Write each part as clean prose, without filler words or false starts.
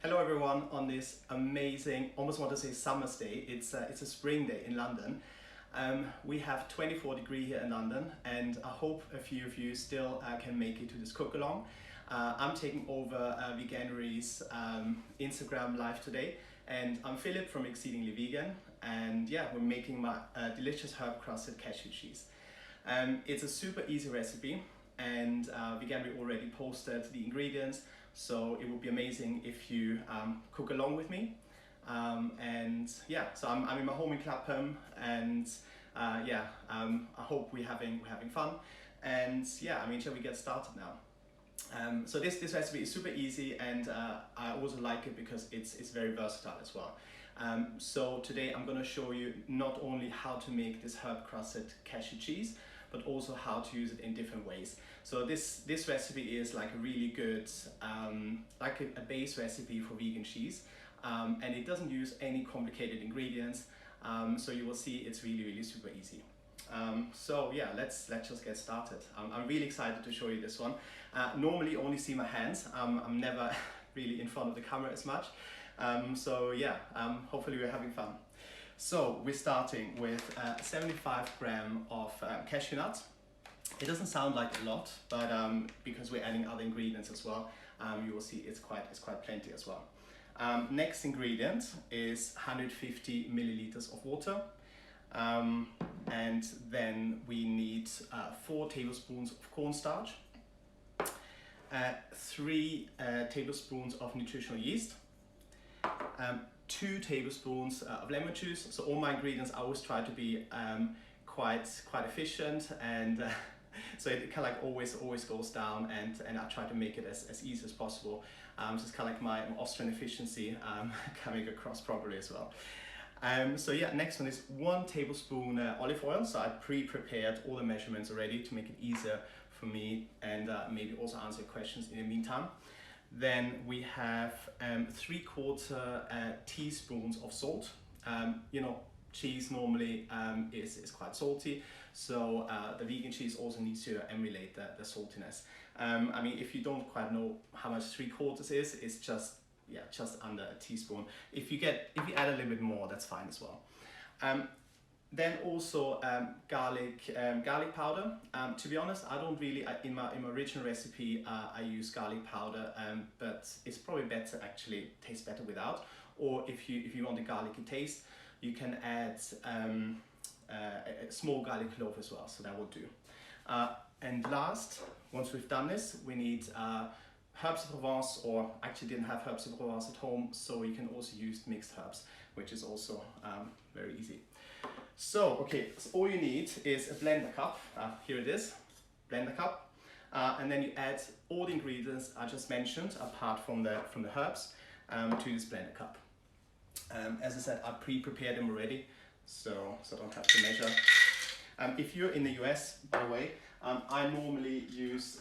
Hello everyone on this amazing, almost want to say summer's day. It's a spring day in London. We have 24 degrees here in London, and I hope a few of you still can make it to this cook along. I'm taking over Veganuary's Instagram live today, and I'm Philip from Exceedingly Vegan, and yeah, we're making my delicious herb-crusted cashew cheese. It's a super easy recipe, and Veganuary already posted the ingredients, so it would be amazing if you cook along with me. And yeah, so I'm in my home in Clapham, and I hope we're having fun. And yeah, I mean, shall we get started now? So this recipe is super easy, and I also like it because it's very versatile as well. So today I'm going to show you not only how to make this herb-crusted cashew cheese, but also how to use it in different ways. So this recipe is like a really good, like a base recipe for vegan cheese, and it doesn't use any complicated ingredients. So you will see it's really super easy. So yeah, let's just get started. I'm really excited to show you this one. Normally you only see my hands. I'm never really in front of the camera as much. So yeah, hopefully we're having fun. So we're starting with 75 grams of cashew nuts. It doesn't sound like a lot, but because we're adding other ingredients as well, you will see it's quite plenty as well. Next ingredient is 150 milliliters of water. And then we need 4 tablespoons of cornstarch, 3 tablespoons of nutritional yeast, 2 tablespoons of lemon juice. So all my ingredients, I always try to be quite efficient, and so it kind of like always goes down, and I try to make it as easy as possible. So it's kind of like my Austrian efficiency coming across properly as well. So yeah, next one is 1 tablespoon olive oil. So I pre-prepared all the measurements already to make it easier for me, and maybe also answer questions in the meantime. Then we have 3/4 teaspoons of salt. You know, cheese normally is quite salty, so the vegan cheese also needs to emulate the saltiness. I mean, if you don't quite know how much 3/4 is, it's just under a teaspoon. If you add a little bit more, that's fine as well. Then also garlic powder. To be honest, I don't really, in my original recipe, I use garlic powder, but it's probably better, actually tastes better without. Or if you want a garlicky taste, you can add a small garlic clove as well, so that will do. And last, once we've done this, we need herbs de Provence, or actually didn't have herbs de Provence at home, so you can also use mixed herbs, which is also very easy. So, okay, so all you need is a blender cup. Here it is, blender cup. And then you add all the ingredients I just mentioned, apart from the herbs, to this blender cup. As I said, I pre-prepared them already, so I don't have to measure. If you're in the US, by the way, I normally use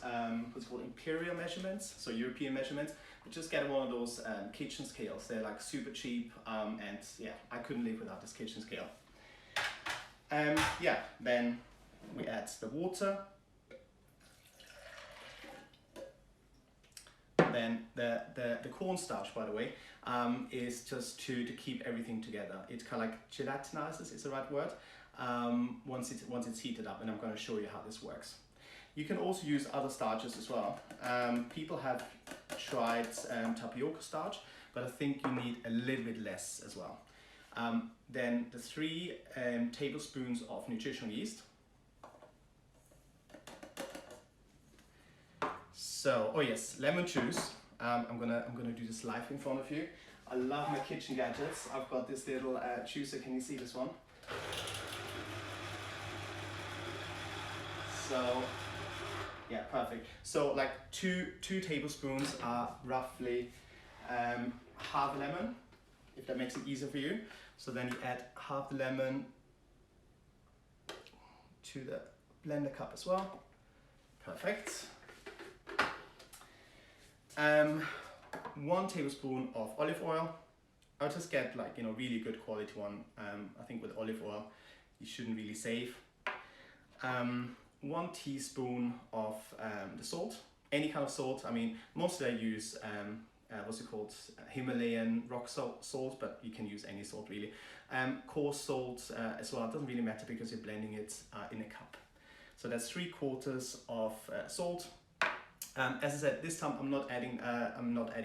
what's called imperial measurements, so European measurements, but just get one of those kitchen scales. They're like super cheap, and yeah, I couldn't live without this kitchen scale. Yeah, then we add the water. Then the cornstarch, by the way, is just to keep everything together. It kind of like gelatinizes, is the right word, once it's heated up, and I'm going to show you how this works. You can also use other starches as well. People have tried tapioca starch, but I think you need a little bit less as well. Then the 3 tablespoons of nutritional yeast. So, oh yes, lemon juice. I'm gonna do this live in front of you. I love my kitchen gadgets. I've got this little juicer. Can you see this one? So yeah, perfect. So like 2 tablespoons are roughly half a lemon, if that makes it easier for you. So then you add half the lemon to the blender cup as well. Perfect. 1 tablespoon of olive oil. I'll just get, like, you know, really good quality one. I think with olive oil you shouldn't really save. 1 teaspoon of the salt, any kind of salt. I mean, mostly I use what's it called, Himalayan rock salt, but you can use any salt really. Coarse salt as well, it doesn't really matter because you're blending it in a cup. So that's 3/4 of salt. As I said, this time I'm not adding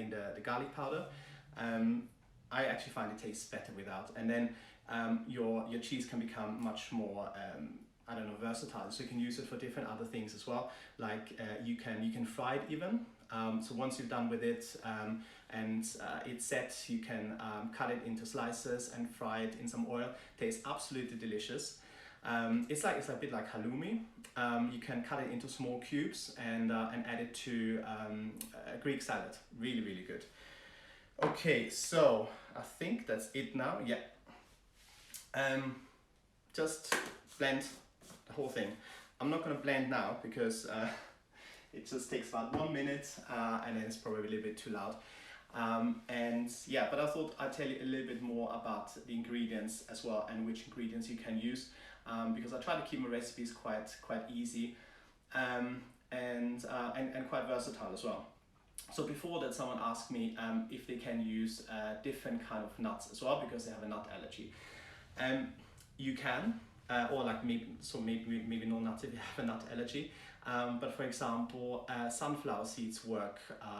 the garlic powder. I actually find it tastes better without, and then your cheese can become much more I don't know, versatile. So you can use it for different other things as well. Like you can fry it even. So once you're done with it and it's set, you can cut it into slices and fry it in some oil. Tastes absolutely delicious. It's a bit like halloumi. You can cut it into small cubes and add it to a Greek salad. Really, really good. Okay, so I think that's it now. Yeah. Just blend the whole thing. I'm not going to blend now because it just takes about 1 minute and then it's probably a little bit too loud. And yeah, but I thought I'd tell you a little bit more about the ingredients as well and which ingredients you can use, because I try to keep my recipes quite easy and quite versatile as well. So before that, someone asked me if they can use different kind of nuts as well because they have a nut allergy. You can, or like maybe no nuts if you have a nut allergy. But for example, sunflower seeds work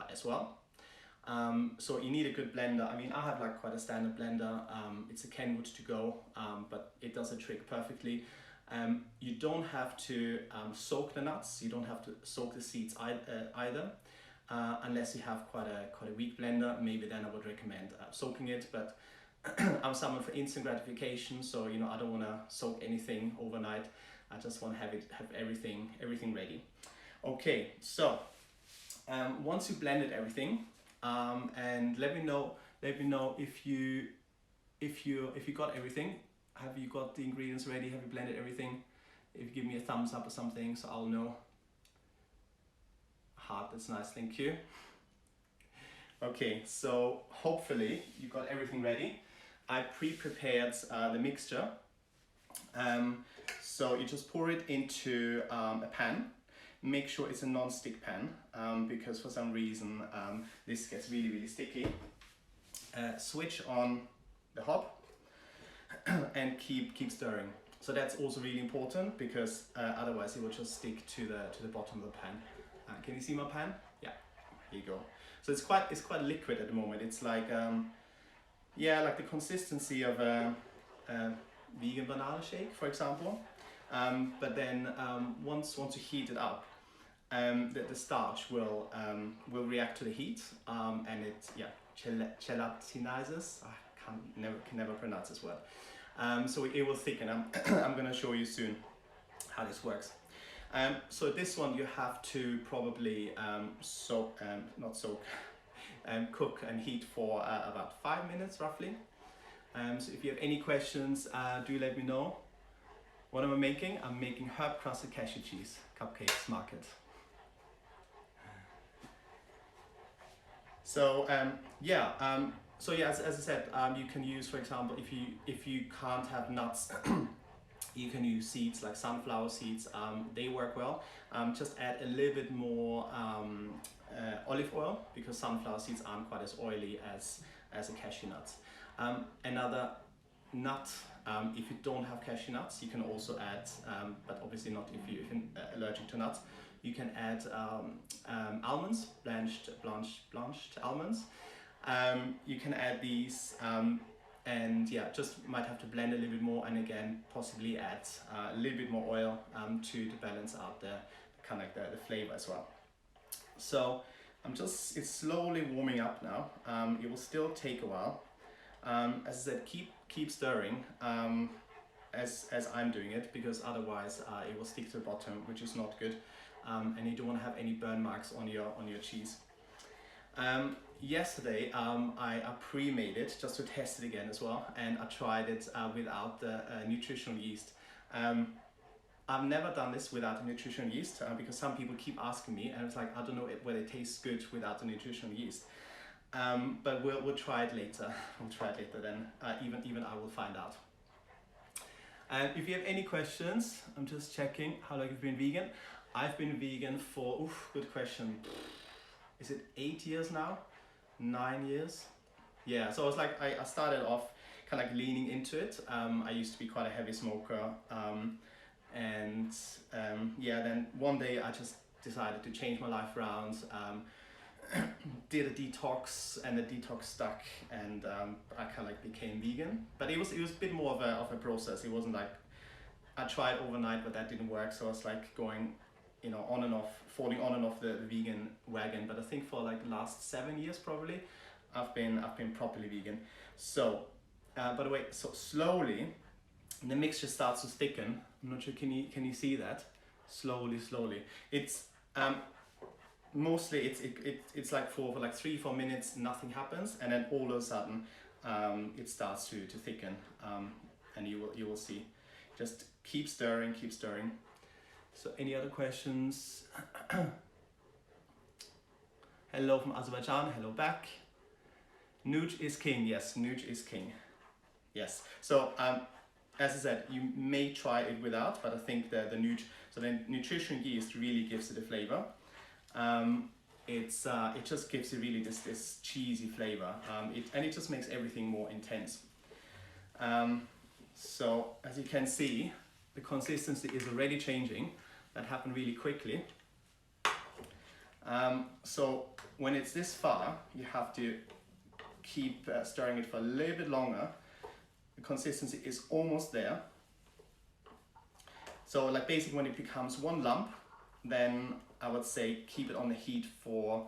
as well. So you need a good blender. I mean, I have like quite a standard blender. It's a Kenwood to go, but it does the trick perfectly. You don't have to soak the nuts. You don't have to soak the seeds either, unless you have quite a weak blender. Maybe then I would recommend soaking it. But I'm someone for instant gratification, so you know I don't want to soak anything overnight. I just want to have everything ready. Okay, so once you blended everything, and let me know if you got everything. Have you got the ingredients ready? Have you blended everything? If you give me a thumbs up or something, so I'll know. Heart, that's nice, thank you. Okay, so hopefully you got everything ready. I pre-prepared the mixture. So you just pour it into a pan. Make sure it's a non-stick pan because for some reason this gets really, really sticky. Switch on the hob and keep stirring. So that's also really important because otherwise it will just stick to the bottom of the pan. Can you see my pan? Yeah, here you go. So it's quite liquid at the moment. It's like yeah, like the consistency of a vegan banana shake, for example. But then once you heat it up, the starch will react to the heat and it gelatinizes. I can never pronounce this word. So it will thicken. I'm going to show you soon how this works. So this one you have to probably cook and heat for about 5 minutes roughly. So if you have any questions, do let me know. What am I making? I'm making herb-crusted cashew cheese cupcakes market. So as I said, you can use, for example, if you can't have nuts, you can use seeds like sunflower seeds. They work well. Just add a little bit more olive oil because sunflower seeds aren't quite as oily as a cashew nut. Another nut, if you don't have cashew nuts, you can also add, but obviously not if you're allergic to nuts, you can add almonds, blanched almonds. You can add these and yeah, just might have to blend a little bit more and again possibly add a little bit more oil to balance out the kind of the flavor as well. So it's slowly warming up now. It will still take a while. As I said, keep stirring as I'm doing it because otherwise it will stick to the bottom, which is not good, and you don't want to have any burn marks on your cheese. Yesterday I pre-made it just to test it again as well, and I tried it without the nutritional yeast. I've never done this without the nutritional yeast because some people keep asking me, and it's like I don't know whether it tastes good without the nutritional yeast. But we'll try it later. We'll try it later then. Even I will find out. And if you have any questions, I'm just checking how long you've been vegan. I've been vegan for good question. Is it 8 years now? 9 years. Yeah, so I was like, I started off kind of like leaning into it. I used to be quite a heavy smoker, yeah, then one day I just decided to change my life around. Did a detox, and the detox stuck, and I kind of like became vegan. But it was a bit more of a process. It wasn't like I tried overnight, but that didn't work. So I was like going, you know, on and off, falling on and off the vegan wagon. But I think for like the last 7 years probably, I've been properly vegan. So, by the way, so slowly the mixture starts to thicken. I'm not sure. Can you see that? Slowly. It's mostly it's like for like 3-4 minutes nothing happens, and then all of a sudden it starts to thicken, and you will see. Just keep stirring. So any other questions? Hello from Azerbaijan. Hello back. Nuge is king. Yes, Nuge is king. Yes. So as I said, you may try it without, but I think the Nuge, so the nutrition yeast really gives it a flavor. It just gives you really this cheesy flavor, and it just makes everything more intense. So as you can see, the consistency is already changing. That happened really quickly. So when it's this far, you have to keep stirring it for a little bit longer. The consistency is almost there. So like basically when it becomes one lump, then I would say keep it on the heat for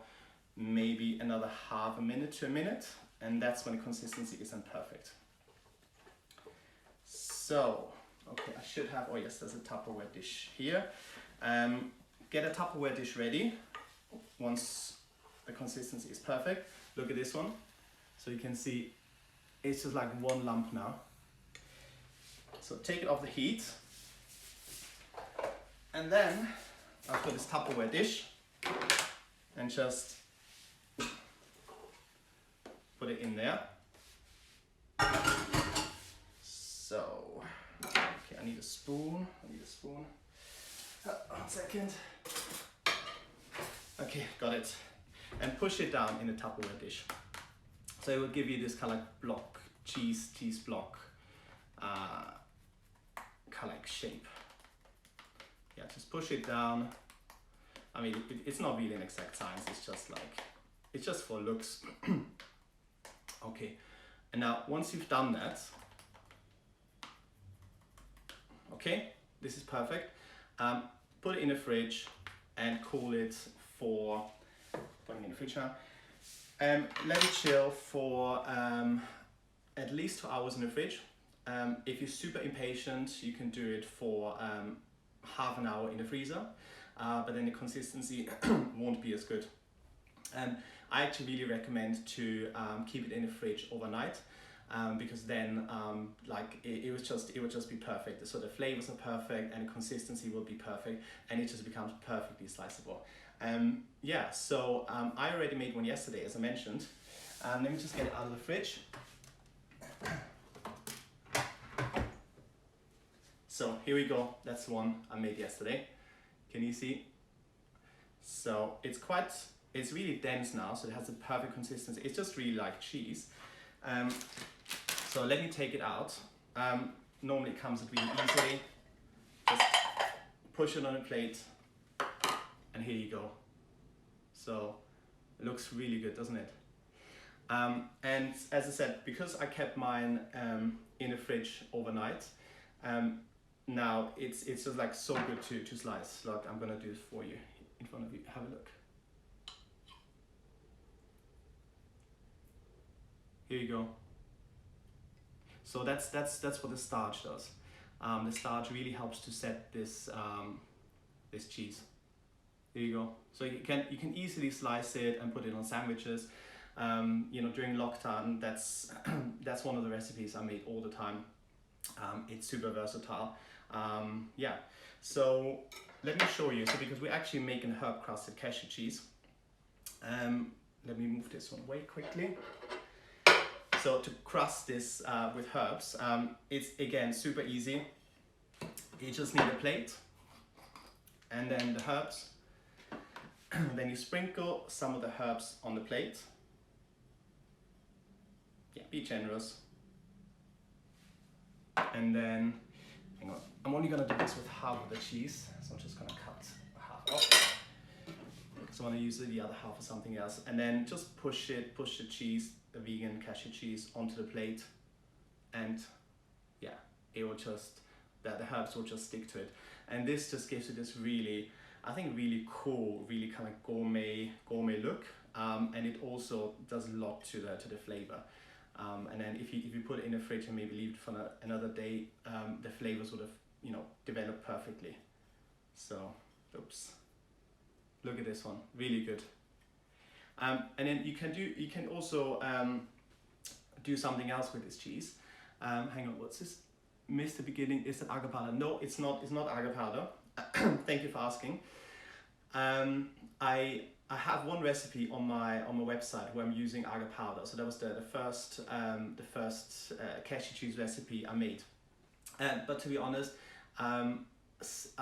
maybe another half a minute to a minute, and that's when the consistency isn't perfect. So, okay, I should have, oh yes, there's a Tupperware dish here. Get a Tupperware dish ready once the consistency is perfect. Look at this one. So you can see it's just like one lump now. So take it off the heat, and then I've got this Tupperware dish, and just put it in there. So, okay, I need a spoon. 1 second. Okay, got it. And push it down in a Tupperware dish. So it will give you this kind of like block, cheese block, kind of like shape. Yeah, just push it down. I mean, it's not really an exact science. It's just for looks. Okay, and now once you've done that, okay, this is perfect. Put it in the fridge and cool it for, putting it in the fridge now. Let it chill for at least 2 hours in the fridge. If you're super impatient, you can do it for half an hour in the freezer, but then the consistency won't be as good. I actually really recommend to keep it in the fridge overnight, because then it would just be perfect. So the flavors are perfect and the consistency will be perfect, and it just becomes perfectly sliceable. Yeah, so I already made one yesterday, as I mentioned. Let me just get it out of the fridge. So here we go, that's the one I made yesterday. Can you see? So it's really dense now, so it has a perfect consistency. It's just really like cheese. So let me take it out. Normally it comes really easily. Just push it on a plate, and here you go. So it looks really good, doesn't it? And as I said, because I kept mine in the fridge overnight, now it's just like so good to slice. Look, I'm gonna do it for you in front of you. Have a look. Here you go. So that's what the starch does. The starch really helps to set this this cheese. Here you go. So you can easily slice it and put it on sandwiches. You know, during lockdown, that's one of the recipes I made all the time. It's super versatile. Yeah. So let me show you. So because we're actually making herb-crusted cashew cheese. Let me move this one away quickly. So to crust this with herbs, it's again super easy. You just need a plate, and then the herbs. Then you sprinkle some of the herbs on the plate. be generous. And then, hang on, I'm only gonna do this with half of the cheese, so I'm just gonna cut half off. So I want to use the other half for something else, and then just push the cheese, the vegan cashew cheese, onto the plate, and yeah, it will just, the herbs will just stick to it, and this just gives it this really, I think, really cool, really kind of gourmet look, and it also does a lot to the flavor. And then if you put it in the fridge and maybe leave it for another day, the flavors would have, you know, developed perfectly. So, oops. Look at this one, really good. And then you can also do something else with this cheese. Hang on, what's this? Missed the beginning. Is it agar powder? No, it's not agar powder. Thank you for asking. I have one recipe on my website where I'm using agar powder. So that was the first cashew cheese recipe I made. But to be honest, I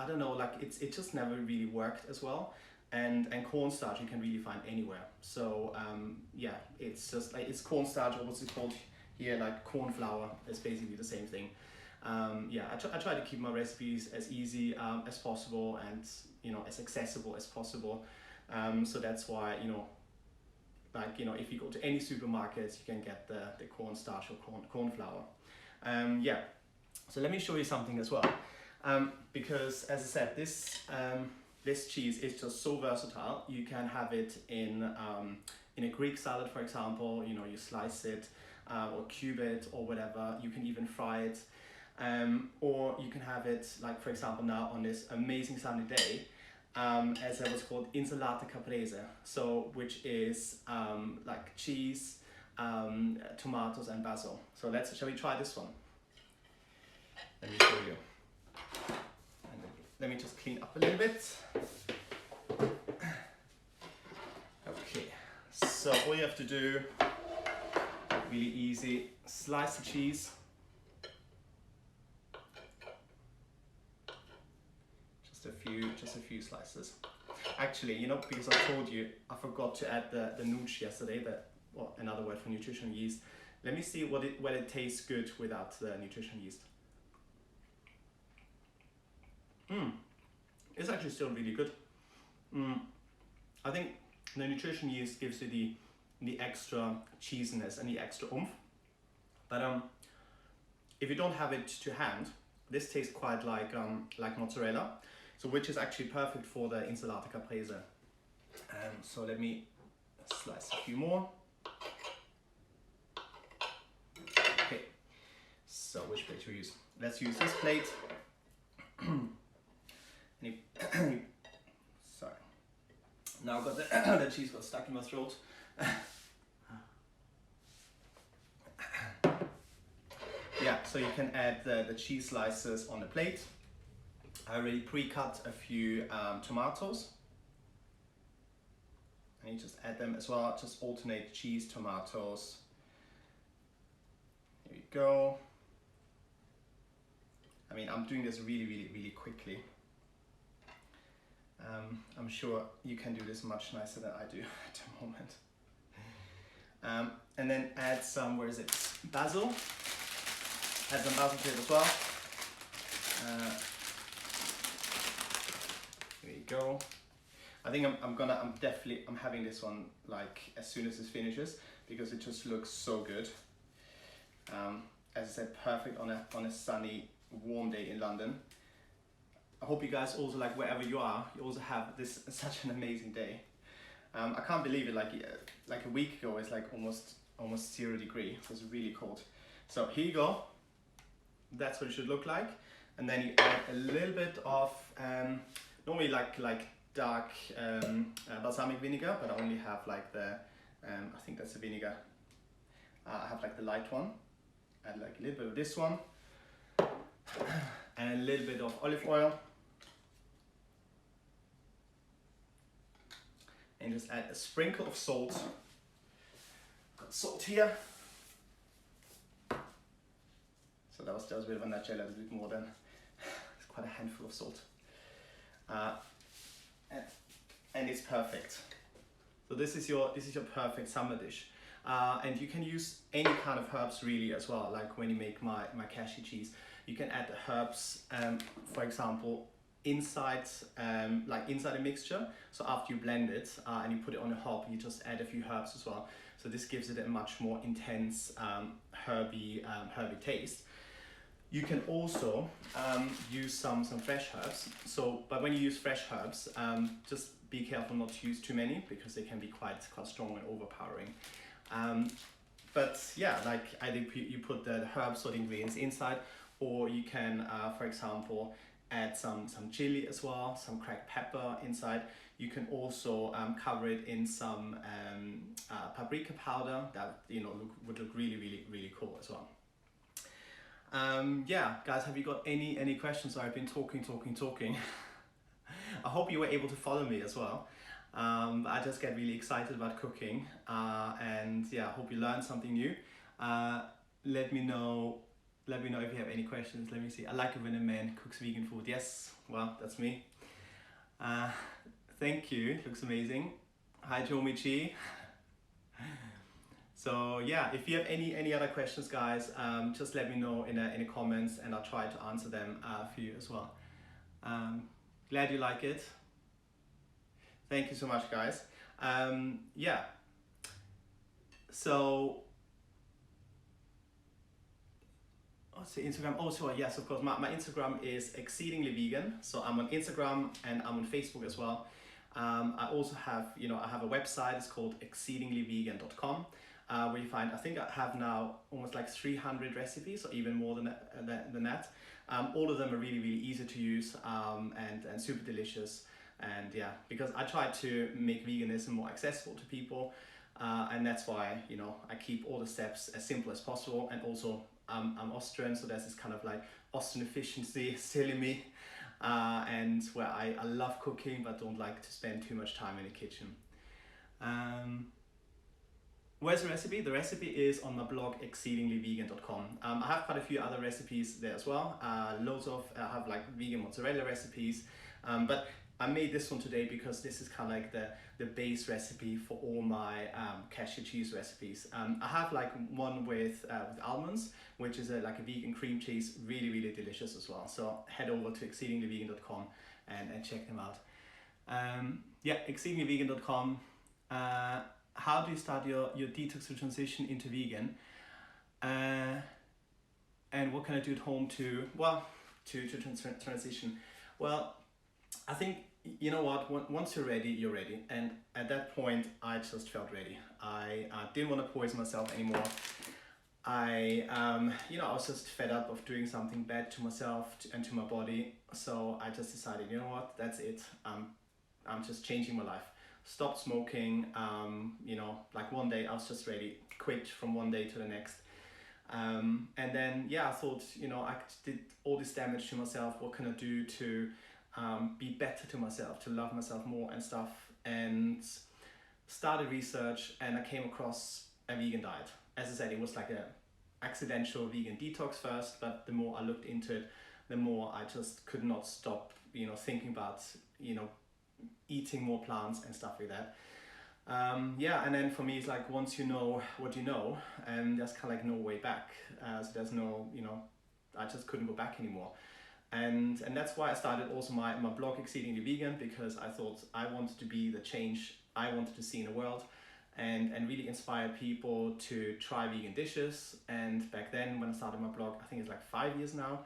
don't know, like it just never really worked as well. And cornstarch you can really find anywhere. So yeah, it's just like, it's cornstarch, or what's it called here, like corn flour. It's basically the same thing. Yeah, I try to keep my recipes as easy as possible, and you know, as accessible as possible. So that's why, you know, like, you know, if you go to any supermarkets, you can get the cornstarch or corn flour. Yeah, so let me show you something as well, because as I said, this cheese is just so versatile. You can have it in a Greek salad, for example. You know, you slice it or cube it or whatever. You can even fry it, or you can have it, like for example now on this amazing sunny day, as it was called insalata caprese. So which is like cheese, tomatoes and basil. So shall we try this one? Let me show you. Let me just clean up a little bit. Okay, so all you have to do, really easy, slice the cheese. Just a few slices. Actually, you know, because I told you I forgot to add the nooch yesterday, another word for nutritional yeast. Let me see whether it tastes good without the nutritional yeast. It's actually still really good. I think the nutrition yeast gives you the extra cheesiness and the extra oomph. But if you don't have it to hand, this tastes quite like mozzarella, so which is actually perfect for the insalata caprese. So let me slice a few more. Okay. So which plate should we use? Let's use this plate. Sorry. Now I've got the cheese got stuck in my throat. Yeah, so you can add the cheese slices on the plate. I already pre-cut a few tomatoes. And you just add them as well. Just alternate cheese, tomatoes. Here we go. I mean, I'm doing this really quickly. I'm sure you can do this much nicer than I do at the moment. And then add some, where is it? Basil. Add some basil to it as well. Here we go. I think I'm having this one like as soon as this finishes, because it just looks so good. As I said, perfect on a sunny, warm day in London. I hope you guys also, like wherever you are, you also have such an amazing day. I can't believe it, like a week ago it's like almost 0 degrees. It was really cold. So here you go. That's what it should look like. And then you add a little bit of normally like dark balsamic vinegar, but I only have like the I think that's the vinegar. I have like the light one. Add like a little bit of this one, and a little bit of olive oil, and just add a sprinkle of salt. Got salt here. So that was a bit of a nutshell, a little bit more than, it's quite a handful of salt. And it's perfect. So this is your perfect summer dish. And you can use any kind of herbs really as well. Like when you make my cashew cheese, you can add the herbs, for example, inside a mixture. So after you blend it and you put it on a hob, you just add a few herbs as well. So this gives it a much more intense herby taste. You can also use some fresh herbs. So, but when you use fresh herbs, just be careful not to use too many because they can be quite strong and overpowering. But yeah, like either you put the herbs or the ingredients inside, or you can, for example, add some chili as well, some cracked pepper inside. You can also cover it in some paprika powder that would look really cool as well. Yeah, guys, have you got any questions? I've been talking. I hope you were able to follow me as well. I just get really excited about cooking, and yeah, I hope you learned something new. Let me know if you have any questions. Let me see. I like it when a man cooks vegan food. Yes, well, that's me. Thank you. Looks amazing. Hi, Jomichi. So yeah, if you have any other questions, guys, just let me know in the comments, and I'll try to answer them for you as well. Glad you like it. Thank you so much, guys. Yeah. So, what's the Instagram? Oh, sorry, yes, of course. My Instagram is exceedingly vegan. So I'm on Instagram and I'm on Facebook as well. I also have, I have a website. It's called exceedinglyvegan.com. Where you find, I think I have now almost like 300 recipes, or even more than that. All of them are really easy to use and super delicious. And yeah, because I try to make veganism more accessible to people, and that's why I keep all the steps as simple as possible. And also I'm Austrian, so there's this kind of like Austrian efficiency still in me, and where I love cooking but don't like to spend too much time in the kitchen. Where's the recipe? The recipe is on my blog exceedinglyvegan.com. I have quite a few other recipes there as well. I have like vegan mozzarella recipes, but I made this one today because this is kind of like the base recipe for all my cashew cheese recipes. I have like one with almonds, which is like a vegan cream cheese, really delicious as well. So head over to exceedinglyvegan.com and check them out. Yeah, exceedinglyvegan.com. How do you start your detox to transition into vegan? And what can I do at home to transition? Well, I think, you know what, once you're ready, you're ready. And at that point, I just felt ready. I didn't want to poison myself anymore. I was just fed up of doing something bad to myself and to my body. So I just decided, you know what, that's it. I'm just changing my life. Stopped smoking, like one day I was just ready, quit from one day to the next. And then, yeah, I thought, I did all this damage to myself. What can I do to be better to myself, to love myself more and stuff? And started research, and I came across a vegan diet. As I said, it was like a accidental vegan detox first, but the more I looked into it, the more I just could not stop, thinking about, eating more plants and stuff like that. And then for me, it's like, once you know what you know, and there's kind of like no way back. So there's no, I just couldn't go back anymore. And that's why I started also my blog Exceedingly Vegan, because I thought I wanted to be the change I wanted to see in the world, and really inspire people to try vegan dishes. And back then, when I started my blog, I think it's like 5 years now,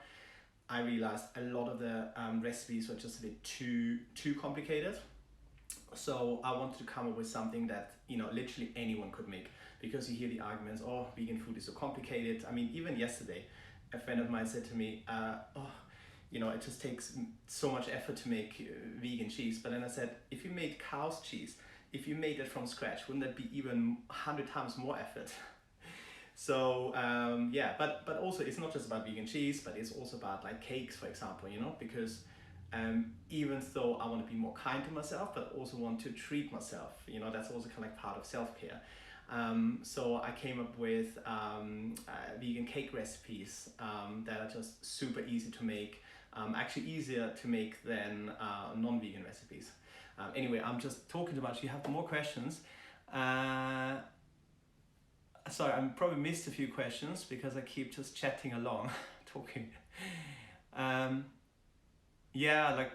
I realized a lot of the recipes were just a bit too complicated. So I wanted to come up with something that, literally anyone could make, because you hear the arguments, oh, vegan food is so complicated. I mean, even yesterday, a friend of mine said to me, it just takes so much effort to make vegan cheese. But then I said, if you made cow's cheese, if you made it from scratch, wouldn't that be even 100 times more effort? So but also it's not just about vegan cheese, but it's also about like cakes, for example, because even though I want to be more kind to myself, but also want to treat myself, that's also kind of like part of self-care. So I came up with vegan cake recipes that are just super easy to make, actually easier to make than non-vegan recipes. Anyway, I'm just talking too much. You have more questions. sorry, I probably missed a few questions because I keep just chatting along, talking. Yeah, like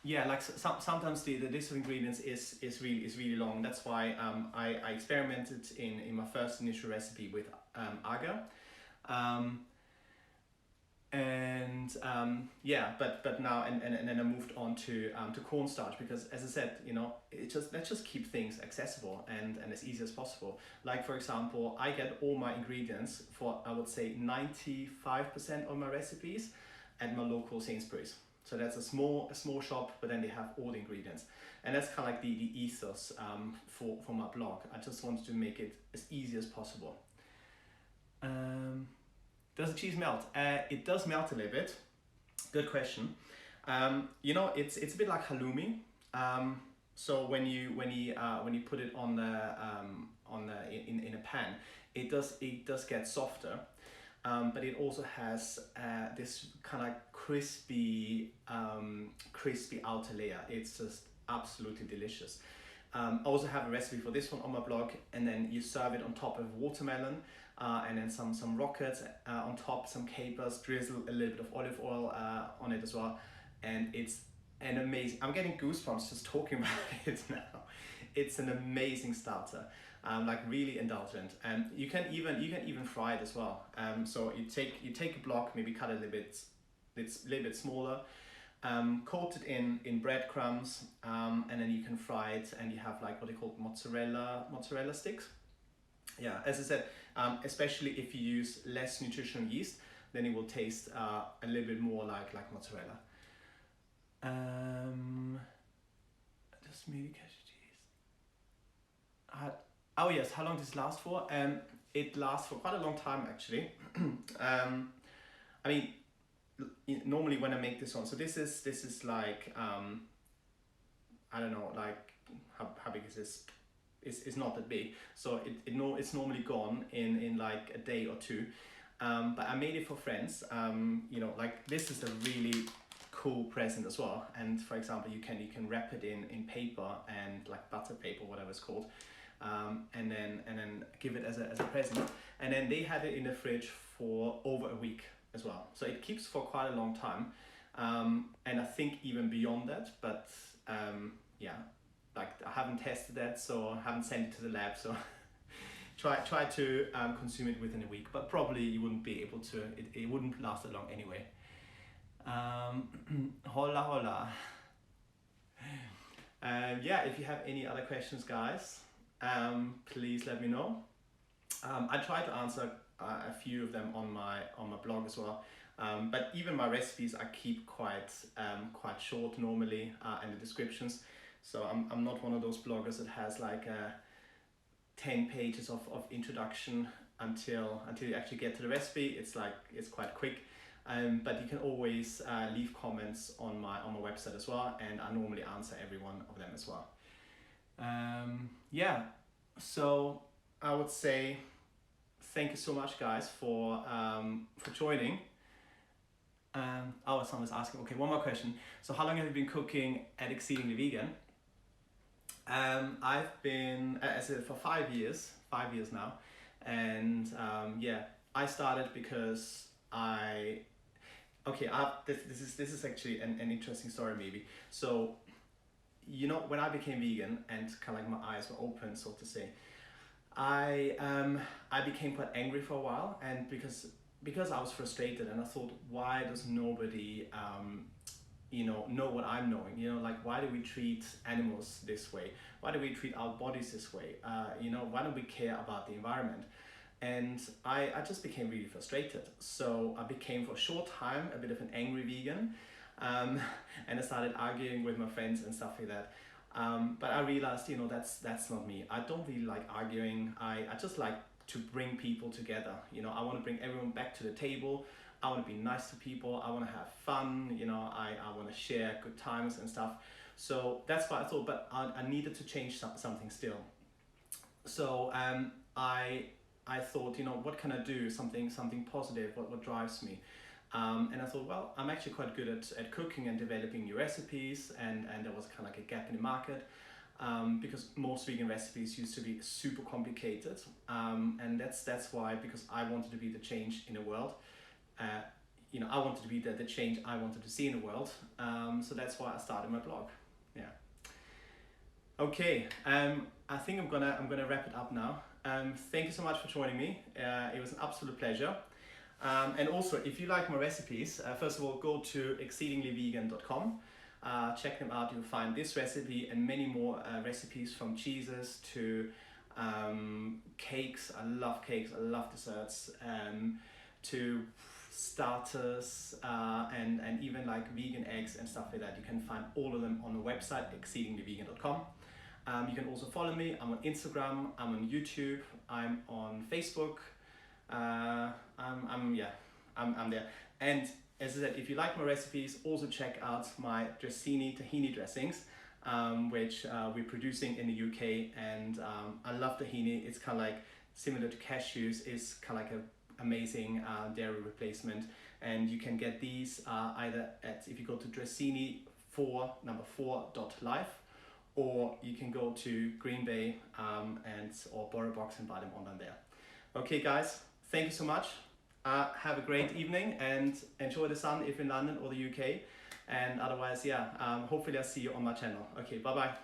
yeah, like sometimes the list of ingredients is really long. That's why I experimented in my first initial recipe with agar. Yeah, but now and then I moved on to cornstarch, because as I said, you know, let's just keep things accessible and as easy as possible. Like for example, I get all my ingredients for, I would say, 95% of my recipes at my local Sainsbury's. So that's a small shop, but then they have all the ingredients, and that's kind of like the ethos for my blog. I just wanted to make it as easy as possible. Does the cheese melt? It does melt a little bit. Good question. You know, it's a bit like halloumi. So when you put it on in a pan, it does get softer. But it also has this kind of crispy outer layer. It's just absolutely delicious. I also have a recipe for this one on my blog, and then you serve it on top of watermelon, and then some rockets on top, some capers, drizzle a little bit of olive oil on it as well, and it's an amazing. I'm getting goosebumps just talking about it now. It's an amazing starter. Like really indulgent, and you can even fry it as well. So you take a block, maybe cut it it's a little bit smaller, coat it in breadcrumbs, and then you can fry it, and you have like what they call mozzarella sticks. Yeah, as I said, especially if you use less nutritional yeast, then it will taste a little bit more like mozzarella. Just made cashew cheese. Oh yes, how long does it last for? It lasts for quite a long time actually. I mean, normally when I make this one, so this is like I don't know, like how big is this? It's not that big, so it's normally gone in like a day or two. But I made it for friends. You know, like this is a really cool present as well. And for example, you can wrap it in paper and like butter paper, whatever it's called. And then give it as a present, and then they had it in the fridge for over a week as well, so it keeps for quite a long time, and I think even beyond that, but yeah, like I haven't tested that, so I haven't sent it to the lab, so try to consume it within a week, but probably you wouldn't be able to, it wouldn't last that long anyway. Hola. Yeah, if you have any other questions, guys, please let me know. I try to answer a few of them on my blog as well, but even my recipes I keep quite short normally in the descriptions. So I'm not one of those bloggers that has like 10 pages of introduction until you actually get to the recipe. It's quite quick, but you can always leave comments on my website as well, and I normally answer every one of them as well. Yeah, so I would say thank you so much, guys, for joining. Someone's asking, okay, one more question. So how long have you been cooking at Exceedingly Vegan? I've been for 5 years now, and yeah, I started because this is actually an interesting story maybe. So, you know, when I became vegan and kind of like my eyes were open, so to say, I became quite angry for a while, and because I was frustrated, and I thought, why does nobody know what I'm knowing? You know, like, why do we treat animals this way? Why do we treat our bodies this way? Why don't we care about the environment? And I just became really frustrated. So I became, for a short time, a bit of an angry vegan, and I started arguing with my friends and stuff like that. But I realized, that's not me. I don't really like arguing. I just like to bring people together. I want to bring everyone back to the table. I want to be nice to people. I want to have fun. I want to share good times and stuff. So that's what I thought, but I needed to change something still. So I thought, what can I do? Something positive, what drives me? And I thought, well, I'm actually quite good at cooking and developing new recipes, and there was kind of like a gap in the market. because most vegan recipes used to be super complicated, and that's why, because I wanted to be the change in the world. I wanted to be the change I wanted to see in the world. So that's why I started my blog. Yeah. Okay. I think I'm gonna wrap it up now. Thank you so much for joining me. It was an absolute pleasure. And also, if you like my recipes, first of all, go to exceedinglyvegan.com. Check them out. You'll find this recipe and many more recipes, from cheeses to cakes. I love cakes. I love desserts. To starters and even like vegan eggs and stuff like that. You can find all of them on the website exceedinglyvegan.com. You can also follow me. I'm on Instagram. I'm on YouTube. I'm on Facebook. I'm there. And as I said, if you like my recipes, also check out my tahini dressings, which we're producing in the UK. And I love tahini. It's kind of like similar to cashews. It's kind of like an amazing dairy replacement. And you can get these either if you go to dressini4.life, or you can go to Green Bay or Borrow Box and buy them online there. Okay, guys, thank you so much. Have a great evening and enjoy the sun if in London or the UK. And otherwise, hopefully I'll see you on my channel. Okay, bye-bye.